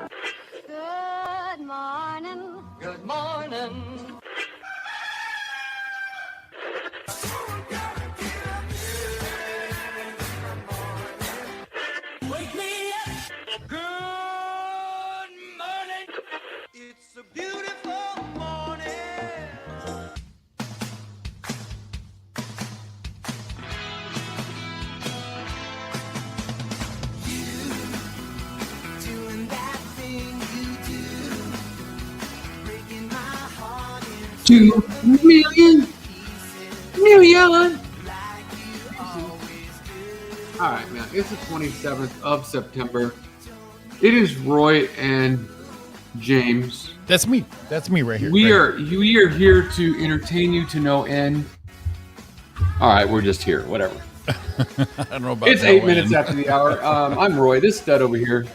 Good morning. Good morning. Wake me up. Good morning. It's a beautiful morning. Doing that thing you do, breaking my heart in 2 million. All right, man. It's the 27th of September. It is Roy and James. That's me. That's me right here. We right are here to entertain you to no end. All right, we're just here. Whatever. here. I don't know about It's no 8 minutes end. after the hour. I'm Roy. This stud over here.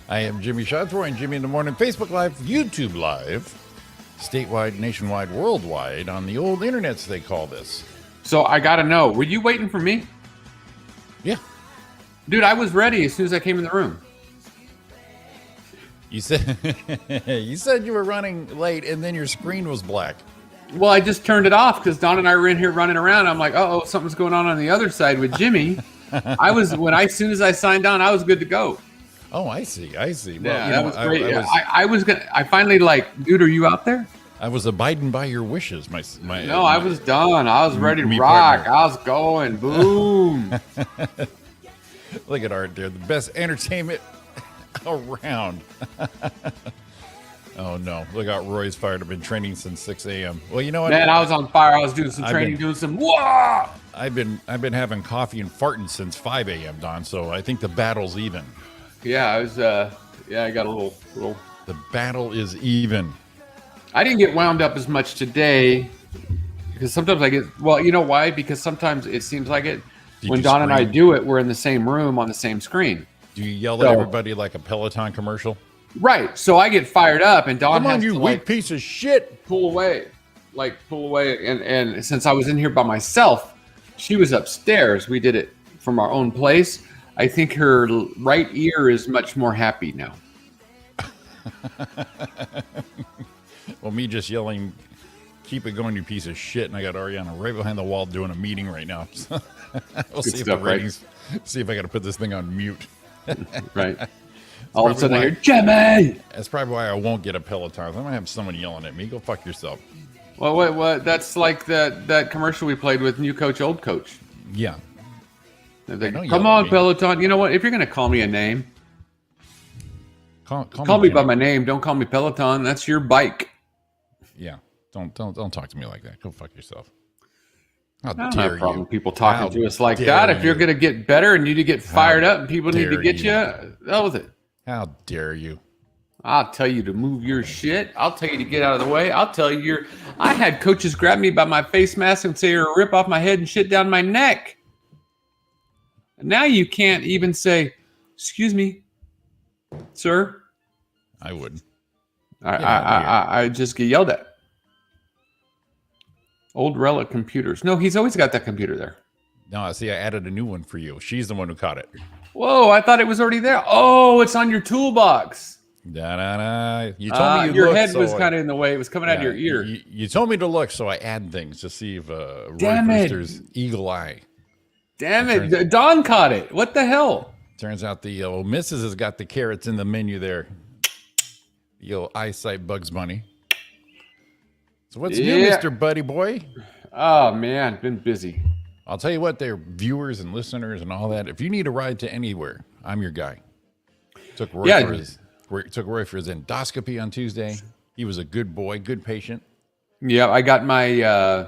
I am Jimmy Shots, Roy and Jimmy in the morning. Facebook Live, YouTube Live, statewide, nationwide, worldwide on the old internets they call this. So I gotta know. Were you waiting for me, Yeah. dude? I was ready as soon as I came in the room. You said you said you were running late and then your screen was black. Well, I just turned it off because Don and I were in here running around. I'm like, oh, something's going on the other side with Jimmy. As soon as I signed on, I was good to go. Oh, I see. Well, Yeah, that was great. I finally dude, are you out there? I was abiding by your wishes. No, I was done. I was ready to me rock. partner. I was going. Boom. Look at Art there, the best entertainment around. Oh no! Look out, Roy's fired. I've been training since 6 a.m. Well, you know what? Man, I was on fire. I was doing some training, doing some. Whoa! I've been having coffee and farting since 5 a.m. Don. So I think the battle's even. Yeah, I was. I got a little. The battle is even. I didn't get wound up as much today because sometimes I get. Well, you know why? Because sometimes it seems like it. Did When you Don and I scream? do it, we're in the same room on the same screen. Do you yell So- at everybody like a Peloton commercial? Right. So I get fired up, and Don Come on, has you to weak piece of shit! pull away. And since I was in here by myself, she was upstairs. We did it from our own place. I think her right ear is much more happy now. Well, me just yelling, "Keep it going, you piece of shit!" And I got Ariana right behind the wall doing a meeting right now. We'll see if stuff, the right? ratings. See if I got to put this thing on mute. Right. All of a sudden I hear, why- Jimmy! That's probably why I won't get a Peloton. I'm gonna have someone yelling at me. Go fuck yourself. Well, what? That's like that commercial we played with New Coach, Old Coach. Yeah. They're like, Don't come yell at on, me. Peloton. You know what? If you're going to call me a name, Call call me by Jimmy. my name. Don't call me Peloton. That's your bike. Yeah. Don't talk to me like that. Go fuck yourself. How I don't dare have a problem you? with people talking How to us like dare that. If you're you. going to get better and you need to get fired How up and people need to dare get you. you, that was it. How dare you? I'll tell you to move your shit. I'll tell you to get out of the way. I'll tell you I had coaches grab me by my face mask and say, or rip off my head and shit down my neck. Now you can't even say, excuse me, sir. I would. I just get yelled at. Old relic computers. No, he's always got that computer there. No, see, I added a new one for you. She's the one who caught it. Whoa, I thought it was already there. Oh, it's on your toolbox. Da-da-da. You told me you your looked, head so was kind of in the way. It was coming out of your ear. You told me to look, so I add things to see if Roy Damn it. Brewster's eagle eye. Damn it. Don caught it. What the hell? Turns out the old missus has got the carrots in the menu there. The old eyesight Bugs Bunny. So what's new, Yeah. Mr. Buddy Boy? Oh, man. Been busy. I'll tell you what, they're viewers and listeners and all that. If you need a ride to anywhere, I'm your guy. Took Roy Yeah. took Roy for his endoscopy on Tuesday. He was a good boy, good patient. Yeah, I got my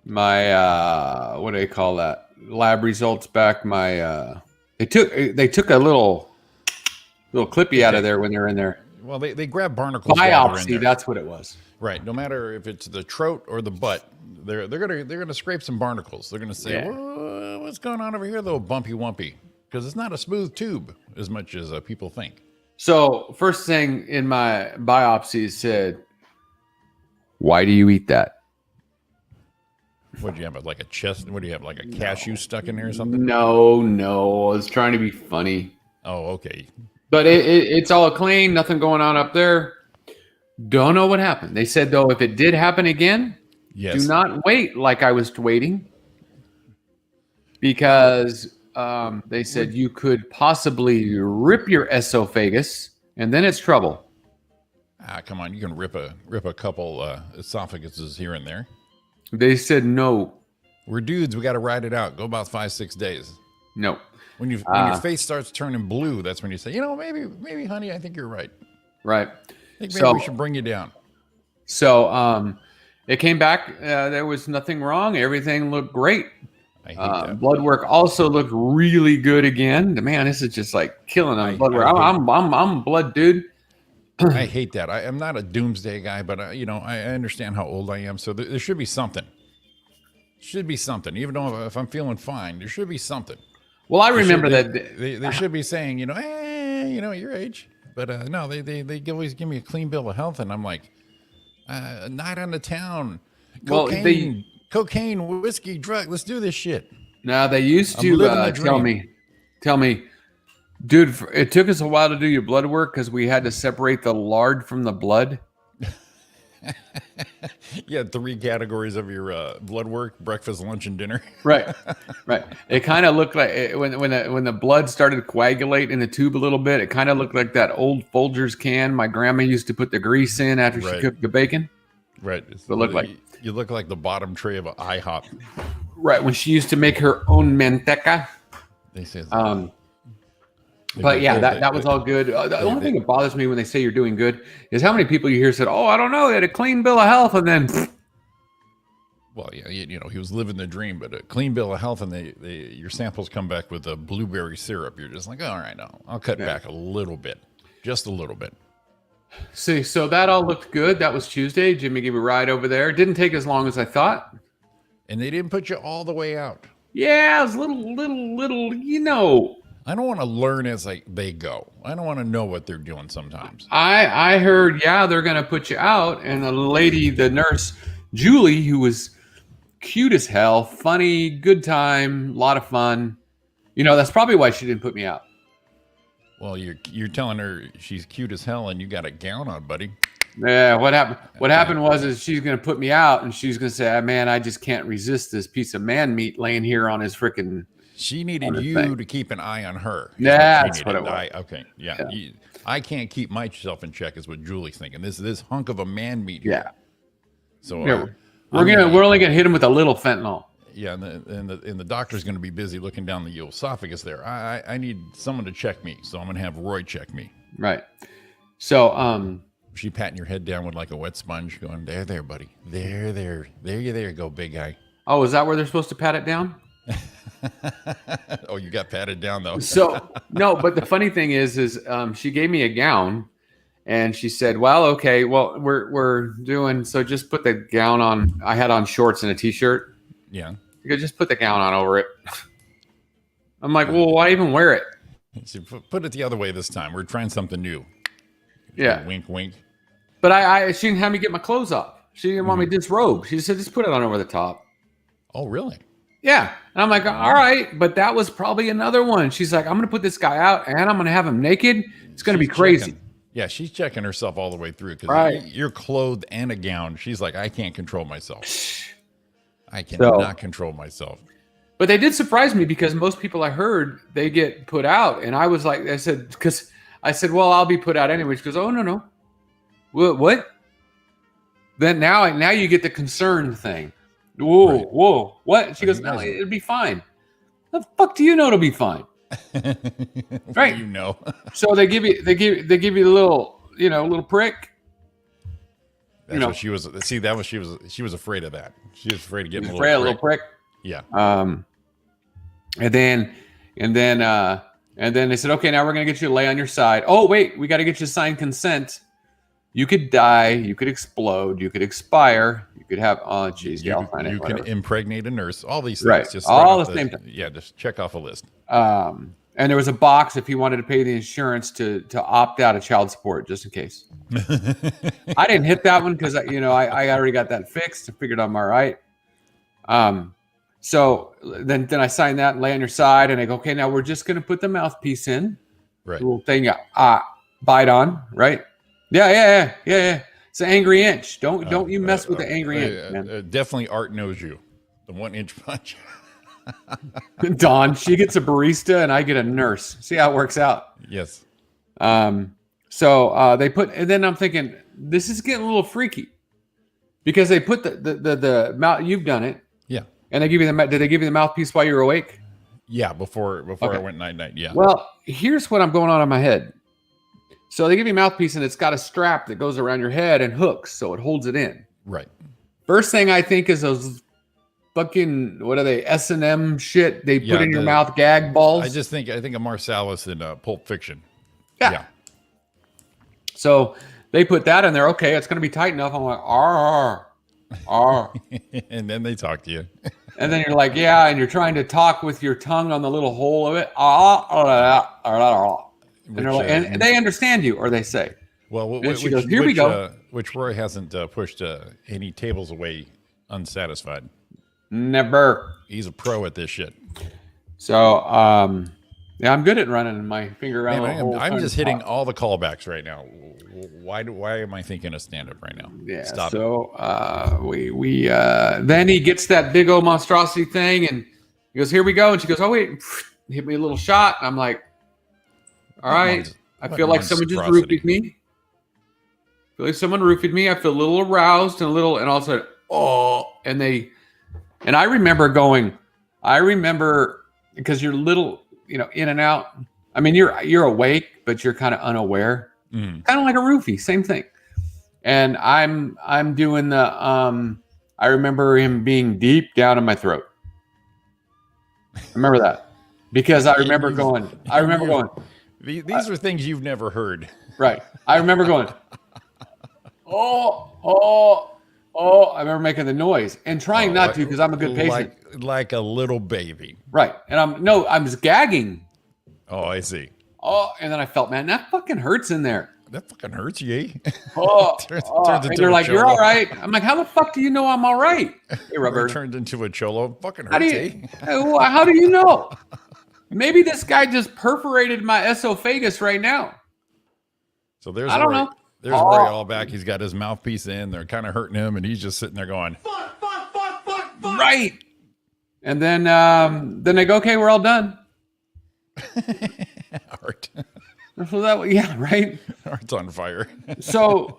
what do they call that? Lab results back. They took a little clippy out of there when they're in there. Well, they grab barnacles while they're in Biopsy, there. that's what it was. Right. No matter if it's the throat or the butt, they're gonna scrape some barnacles. They're gonna say, Yeah. "Whoa, what's going on over here, little bumpy wumpy?" Because it's not a smooth tube as much as people think. So first thing in my biopsy said, "Why do you eat that?" What do you have? Like a chest? What do you have? Like a cashew stuck in there or something? No, I was trying to be funny. Oh, okay. But it's all clean, nothing going on up there. Don't know what happened. They said though, if it did happen again, do Yes. not wait like I was waiting, because they said you could possibly rip your esophagus, and then it's trouble. Come on, you can rip a couple esophaguses here and there. They said no, We're dudes. We got to ride it out. Go about 5-6 days. no. When your face starts turning blue, that's when you say, maybe, honey, I think you're right. Right. I think maybe we should bring you down. So it came back. There was nothing wrong. Everything looked great. I hate that. Blood work also looked really good again. Man, this is just like killing on blood work. I'm a blood dude. I hate that. I'm not a doomsday guy, but I understand how old I am, so there should be something. Should be something. Even though if I'm feeling fine, there should be something. Well, I remember that they should be saying, your age. But no, they always give me a clean bill of health, and I'm like, night on the town, cocaine, whiskey, drug. Let's do this shit. Now they used to tell me, dude, it took us a while to do your blood work because we had to separate the lard from the blood. Yeah, 3 categories of your blood work: breakfast, lunch, and dinner. Right. It kind of looked like when the blood started to coagulate in the tube a little bit. It kind of looked like that old Folgers can my grandma used to put the grease in after she cooked the bacon. Right. It looked like you look like the bottom tray of an IHOP. Right, when she used to make her own manteca. They say. But yeah, that was all good. The only thing that bothers me when they say you're doing good is how many people you hear said, "Oh, I don't know, they had a clean bill of health," and then. Well, yeah, he was living the dream, but a clean bill of health, and your samples come back with a blueberry syrup. You're just like, all right, I'll cut back a little bit, just a little bit. See, so that all looked good. That was Tuesday. Jimmy gave a ride over there. Didn't take as long as I thought. And they didn't put you all the way out. Yeah, it was little. I don't want to learn as they go. I don't want to know what they're doing sometimes. I heard, they're going to put you out. And the nurse, Julie, who was cute as hell, funny, good time, a lot of fun. That's probably why she didn't put me out. Well, you're telling her she's cute as hell and you got a gown on, buddy. Yeah, what happened? What happened was she's going to put me out and she's going to say, man, I just can't resist this piece of man meat laying here on his freaking. She needed you to keep an eye on her. Yeah, that's what it was. Okay, yeah. I can't keep myself in check, is what Julie's thinking. This hunk of a man meat here. Yeah. So we're only gonna hit him with a little fentanyl. Yeah, and the doctor's gonna be busy looking down the esophagus there. I need someone to check me, so I'm gonna have Roy check me. Right. So she patting your head down with like a wet sponge, going, there, buddy. There you go, big guy. Oh, is that where they're supposed to pat it down? Oh, you got patted down though. So no, but the funny thing is she gave me a gown, and she said, "Well, okay, well we're doing so. Just put the gown on." I had on shorts and a t-shirt. Yeah. You could just put the gown on over it. I'm like, well, why even wear it? So put it the other way this time. We're trying something new. Yeah. Wink, wink. But she didn't have me get my clothes off. She didn't want me to disrobe. She said, just put it on over the top. Oh, really? Yeah. And I'm like, all right. But that was probably another one. She's like, I'm going to put this guy out and I'm going to have him naked. It's going to be crazy. Yeah, she's checking herself all the way through because you're clothed and a gown. She's like, I can't control myself. I cannot control myself. But they did surprise me because most people I heard, they get put out. And I was like, I said, well, I'll be put out anyway. She goes, oh, no. What? Then now you get the concerned thing. Whoa, what? She goes, no, it'll be fine. The fuck do you know it'll be fine? Right. You know. So they give you a little prick. That's what she was. See, she was afraid of that. She was afraid of getting a little prick. Yeah. And then they said, okay, now we're gonna get you to lay on your side. Oh wait, we got to get you to sign consent. You could die. You could explode. You could expire. You could have. Oh, geez. You can impregnate a nurse. All these things. Right. Just all the same time. Yeah. Just check off a list. And there was a box if he wanted to pay the insurance to opt out of child support, just in case. I didn't hit that one because I already got that fixed. I figured I'm all right. So then I signed that and lay on your side, and I go, okay, now we're just going to put the mouthpiece in. Right. little thing bite on, right? Yeah. It's an angry inch. Don't you mess with the angry inch, man. Definitely Art knows you. The 1-inch punch. Dawn, she gets a barista and I get a nurse. See how it works out. Yes. So they put, and then I'm thinking, this is getting a little freaky because they put the mouth. You've done it, Yeah. and they give you the. Did they give you the mouthpiece while you were awake? Yeah. Before Okay. I went night. Yeah. Well, here's what I'm going on in my head. So they give you a mouthpiece and it's got a strap that goes around your head and hooks, so it holds it in. Right. First thing I think is those fucking, what are they, S&M shit they put in your mouth, gag balls. I think of Marsalis in Pulp Fiction. Yeah. So they put that in there. Okay, it's going to be tight enough. I'm like, R. And then they talk to you. And then you're like, yeah, and you're trying to talk with your tongue on the little hole of it. And, they're like, and they understand you, or they say. Well, she goes, here we go. Which Roy hasn't pushed any tables away unsatisfied. Never. He's a pro at this shit. So, yeah, I'm good at running my finger around. Man, I'm just hitting all the callbacks right now. Why am I thinking of stand up right now? Yeah. Stop so we then he gets that big old monstrosity thing and he goes, here we go. And she goes, oh wait, hit me a little shot. I'm like, all right. I feel like someone just roofied me. I feel like someone roofied me. I feel a little aroused and all of a sudden, and I remember because you're little, in and out. I mean, you're awake, but you're kind of unaware. Kind of like a roofie, same thing. And I'm doing the I remember him being deep down in my throat. I remember that because I remember going. These are things you've never heard. Right. I remember going. I remember making the noise and trying not to because I'm a good patient. Like a little baby. Right. And I'm just gagging. Oh, I see. Oh, and then I felt, man, that fucking hurts in there. That fucking hurts you. And they're like, you're all right. I'm like, how the fuck do you know I'm all right? Hey, Robert. Turned into a cholo. Fucking hurts, how do you know? Maybe this guy just perforated my esophagus right now. So there's I don't know. There's Roy all back. He's got his mouthpiece in. They're kind of hurting him, and he's just sitting there going, fuck. Right. And then they go, okay, we're all done. Art. So yeah, right. Art's on fire. So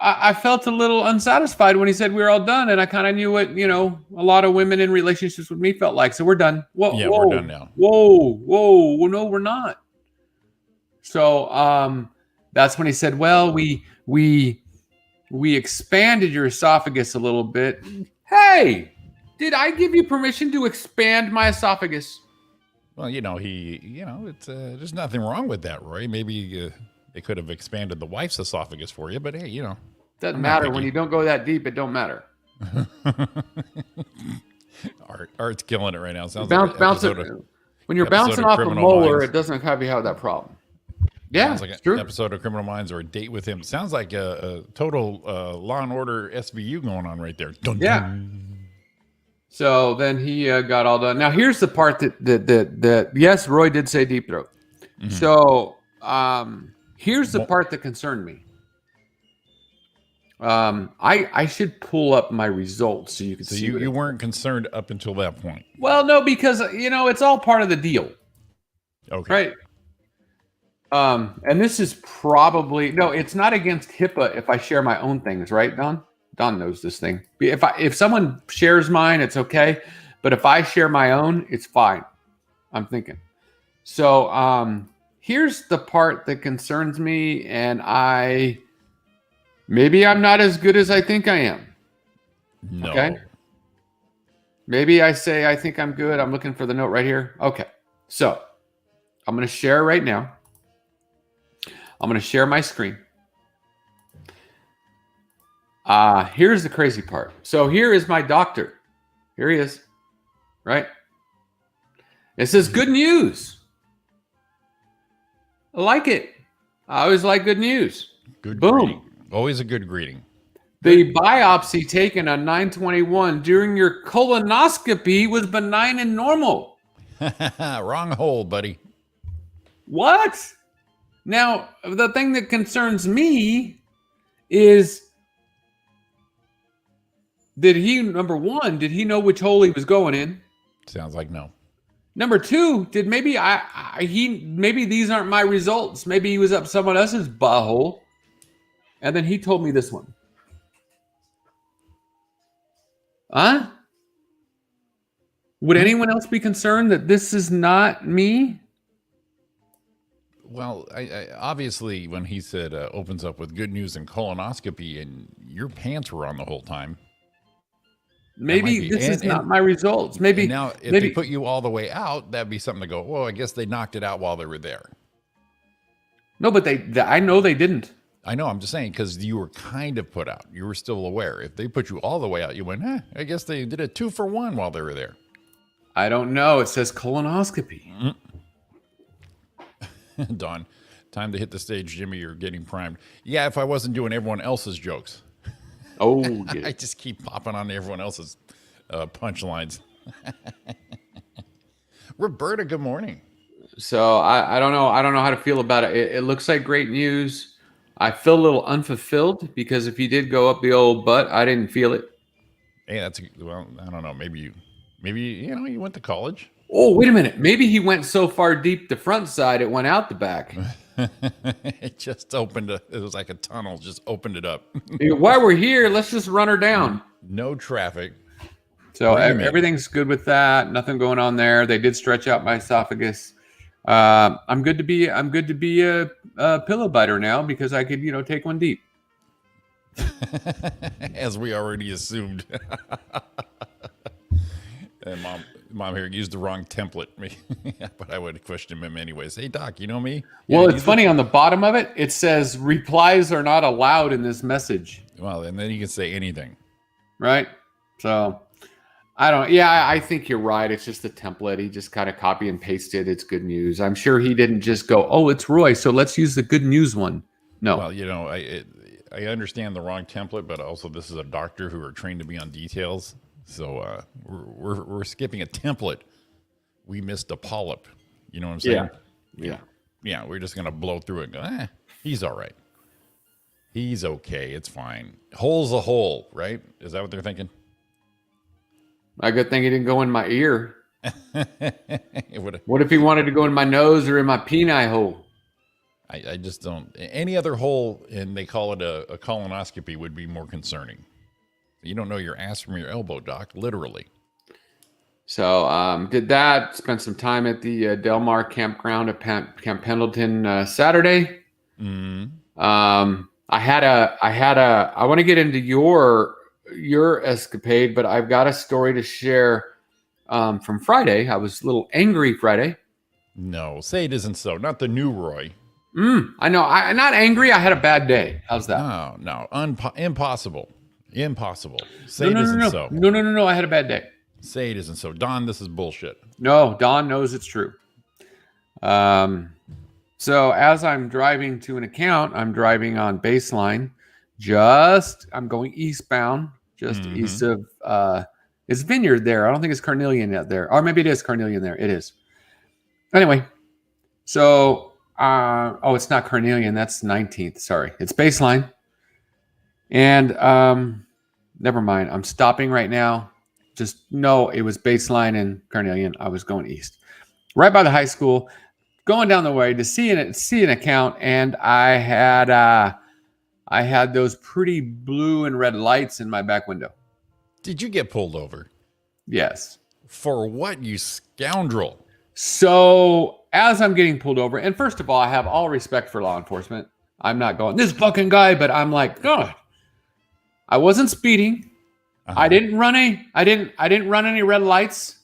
I felt a little unsatisfied when he said we were all done, and I kind of knew what a lot of women in relationships with me felt like. So we're done. Whoa, we're done now. Whoa, no, we're not. So that's when he said, well, we expanded your esophagus a little bit. Hey, did I give you permission to expand my esophagus? Well, it's there's nothing wrong with that, Roy. Maybe they could have expanded the wife's esophagus for you, but hey, doesn't matter when you don't go that deep. It don't matter. Art's killing it right now. Sounds when you're bouncing off a molar, it doesn't have that problem. Yeah, sounds like an true. episode of Criminal Minds or a date with him. Sounds like a total Law and Order SVU going on right there. Dun, yeah. Dun. So then he got all done. Now here's the part that yes, Roy did say deep throat. Mm-hmm. So here's the part that concerned me. I should pull up my results so you can see. You weren't concerned up until that point. Well, no, because it's all part of the deal. Okay. Right. And this is probably it's not against HIPAA if I share my own things, right, Don? Don knows this thing. If someone shares mine, it's okay. But if I share my own, it's fine. I'm thinking. So here's the part that concerns me, and maybe I'm not as good as I think I am. No. Okay. Maybe I say I think I'm good. I'm looking for the note right here. Okay. So I'm going to share right now. I'm going to share my screen. Here's the crazy part. So here is my doctor. Here he is. Right? It says good news. I like it. I always like good news. Good Boom. Greeting. Always a good greeting. The biopsy taken on 9/21 during your colonoscopy was benign and normal. Wrong hole, buddy. What? Now, the thing that concerns me is, number one, did he know which hole he was going in? Sounds like no. Number two, did maybe these aren't my results. Maybe he was up someone else's butthole, and then he told me this one. Huh? Would anyone else be concerned that this is not me? Well, I obviously, when he said opens up with good news and colonoscopy, and your pants were on the whole time. Maybe this is not my results. Maybe now, if they put you all the way out, that'd be something to go, well, I guess they knocked it out while they were there. No, but I know they didn't. I know. I'm just saying, because you were kind of put out. You were still aware. If they put you all the way out, you went, I guess they did a 2-for-1 while they were there. I don't know. It says colonoscopy. Don, time to hit the stage, Jimmy. You're getting primed. Yeah, if I wasn't doing everyone else's jokes. Oh, I just keep popping on everyone else's punchlines. Roberta, good morning. So I don't know. I don't know how to feel about it. It looks like great news. I feel a little unfulfilled because if you did go up the old butt, I didn't feel it. Hey, well, I don't know. Maybe you went to college. Oh, wait a minute. Maybe he went so far deep the front side, it went out the back. It just opened. It was like a tunnel. Just opened it up. While we're here, let's just run her down. No traffic. So everything's good with that. Nothing going on there. They did stretch out my esophagus. I'm good to be a pillow biter now because I could take one deep. As we already assumed. And mom here used the wrong template. But I would question him anyways. Hey doc, you know me? Well, it's funny, on the bottom of it, it says replies are not allowed in this message. Well, and then you can say anything. Right? So I think you're right. It's just a template. He just kind of copy and pasted. It's good news. I'm sure he didn't just go, oh, it's Roy, so let's use the good news one. No. Well, I understand the wrong template, but also this is a doctor who are trained to be on details. So we're skipping a template. We missed a polyp. You know what I'm saying? Yeah. We're just gonna blow through it and go, he's all right. He's okay. It's fine. Hole's a hole, right? Is that what they're thinking? A good thing he didn't go in my ear. What if he wanted to go in my nose or in my peni hole? I just don't. Any other hole, and they call it a colonoscopy, would be more concerning. You don't know your ass from your elbow, doc, literally. So did that, spent some time at the Del Mar campground at Camp Pendleton Saturday. Mm-hmm. I want to get into your escapade, but I've got a story to share from Friday. I was a little angry Friday. No, say it isn't so. Not the new Roy. I know. I'm not angry. I had a bad day. How's that? No. Impossible. Say it isn't so. No. I had a bad day. Say it isn't so. Don, this is bullshit. No, Don knows it's true. So as I'm driving to an account, I'm driving on Baseline. I'm going eastbound, just east of, it's Vineyard there. I don't think it's Carnelian out there. Or maybe it is Carnelian there. It is. Anyway, so, it's not Carnelian. That's 19th. Sorry. It's Baseline. And never mind. I'm stopping right now. Just know it was Baseline and Carnelian. I was going east. Right by the high school, going down the way to see an account, and I had those pretty blue and red lights in my back window. Did you get pulled over? Yes. For what, you scoundrel? So as I'm getting pulled over, and first of all, I have all respect for law enforcement. I'm not going, this fucking guy, but I'm like, God, I wasn't speeding. Uh-huh. I didn't run any red lights.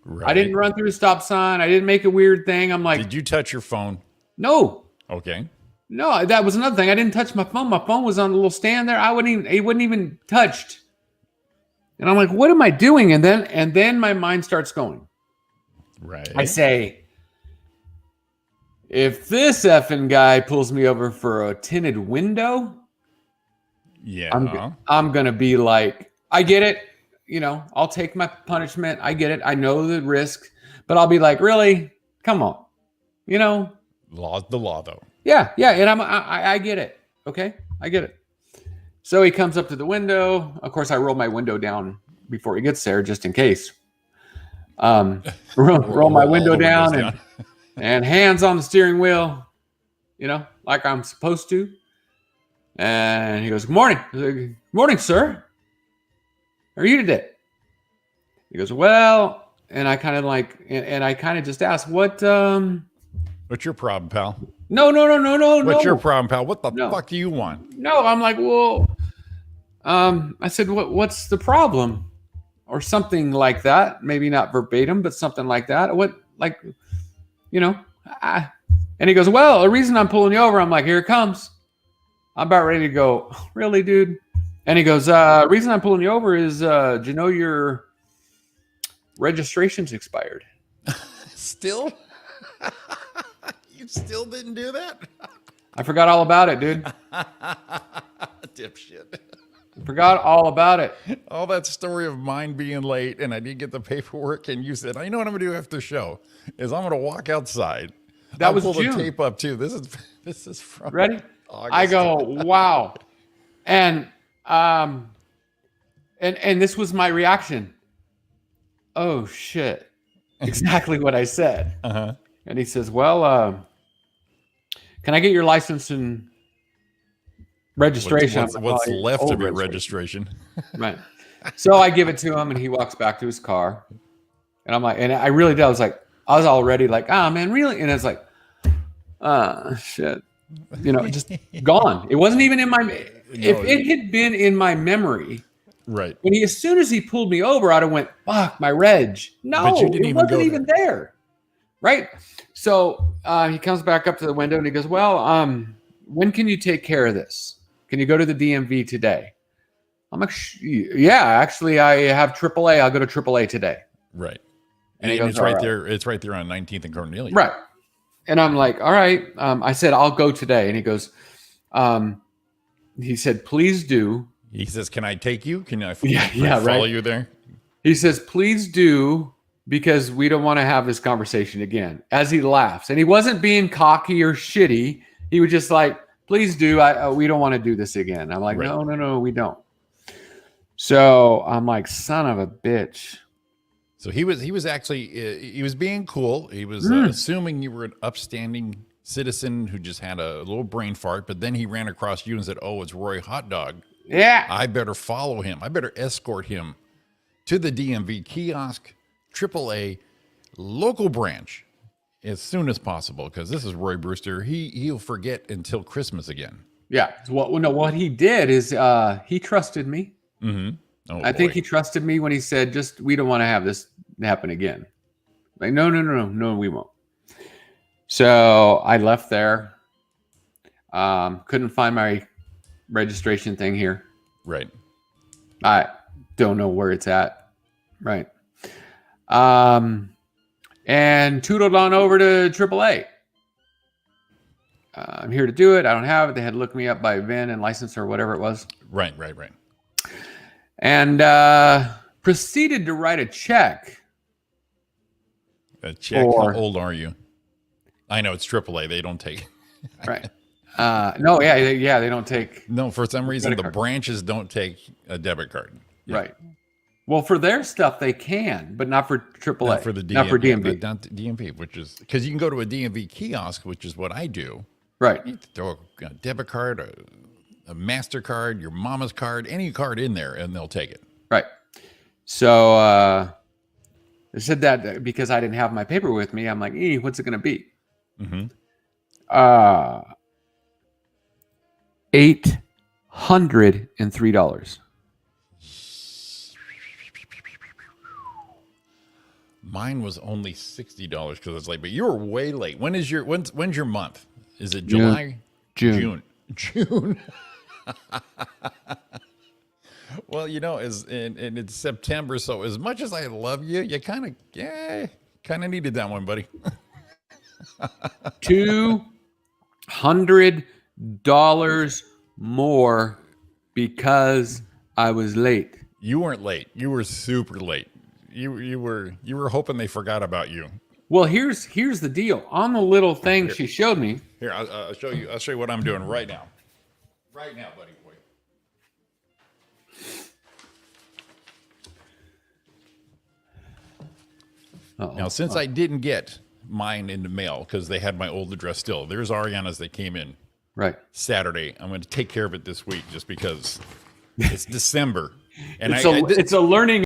Right. I didn't run through a stop sign. I didn't make a weird thing. I'm like, did you touch your phone? No. Okay. No, that was another thing. I didn't touch my phone. My phone was on a little stand there. It wasn't even touched. And I'm like, what am I doing? And then my mind starts going. Right. I say, if this effing guy pulls me over for a tinted window, I'm gonna be like, I get it. I'll take my punishment. I get it. I know the risk, but I'll be like, really? Come on. Law's the law, though. Yeah, and I get it. Okay, I get it. So he comes up to the window. Of course, I roll my window down before he gets there, just in case. Roll my window down and hands on the steering wheel, like I'm supposed to. And he goes, "Good morning." I was like, "Good morning, sir. How are you today?" He goes, "Well," and I kind of and I kind of just asked, "What? What's your problem, pal? No. What's your problem, pal? What the fuck do you want? No, I'm like, well, I said, what's the problem? Or something like that. Maybe not verbatim, but something like that. What, like, and he goes, well, the reason I'm pulling you over, I'm like, here it comes. I'm about ready to go, really, dude? And he goes, reason I'm pulling you over is, do you know your registration's expired? Still? You still didn't do that? I forgot all about it, dude. Dipshit. Forgot all about it. All that story of mine being late and I didn't get the paperwork, and you said, you know what I'm gonna do after the show is I'm gonna walk outside. That was pull June. the tape up too. This is from ready. August. I go, wow, and this was my reaction. Oh shit! Exactly what I said. Uh-huh. And he says, well, can I get your license and registration? What's left of your registration? Right. So I give it to him and he walks back to his car. And I'm like, and I really did. I was already like, man, really? And it's like, shit. Just gone. It wasn't even in my, if it had been in my memory. Right. As soon as he pulled me over, I'd have went, fuck, my reg. No, it wasn't even there. Right. So he comes back up to the window and he goes, well, when can you take care of this? Can you go to the DMV today? I'm like, yeah, actually I have AAA. I'll go to AAA today. Right. And it's right there. It's right there on 19th and Cornelia. Right. And I'm like, all right. I said, I'll go today. And he goes, he said, please do. He says, can I take you? Can I follow you there? He says, please do, because we don't want to have this conversation again, as he laughs. And he wasn't being cocky or shitty. He was just like, please do. We don't want to do this again. I'm like, right. No, we don't. So I'm like, son of a bitch. So he was actually, he was being cool. He was assuming you were an upstanding citizen who just had a little brain fart, but then he ran across you and said, oh, it's Roy Hot Dog. Yeah. I better follow him. I better escort him to the DMV kiosk, AAA, local branch as soon as possible, because this is Roy Brewster. He'll forget until Christmas again. Yeah. What he did is he trusted me. Mm-hmm. Oh, I think he trusted me when he said, we don't want to have this happen again. Like, no, we won't. So I left there. Couldn't find my registration thing here. Right. I don't know where it's at. Right. And tootled on over to AAA. I'm here to do it. I don't have it. They had to look me up by VIN and license or whatever it was. Right. And proceeded to write a check. A check? How old are you? I know it's AAA. They don't take. Right. No, yeah, they don't take. No, for some reason, the branches don't take a debit card. Yeah. Right. Well, for their stuff, they can, but not for AAA. Not for the DMV. Not for DMV. Not DMV, which is because you can go to a DMV kiosk, which is what I do. Right. You throw a debit card, a MasterCard, your mama's card, any card in there, and they'll take it. Right. So they said that because I didn't have my paper with me, I'm like, what's it going to be? Mm-hmm. $803. Mine was only $60 because it's late, but you were way late. When's your month? Is it July? June. Well, it's September, so as much as I love you, you kind of needed that one, buddy. $200 more because I was late. You weren't late. You were super late. You were hoping they forgot about you. Well, here's the deal. On the little thing she showed me. Here, I'll show you. I'll show you what I'm doing right now. Right now, buddy boy. Now, since I didn't get mine in the mail because they had my old address still, there's Ariana's that came in Right. Saturday. I'm going to take care of it this week just because it's December. And It's a learning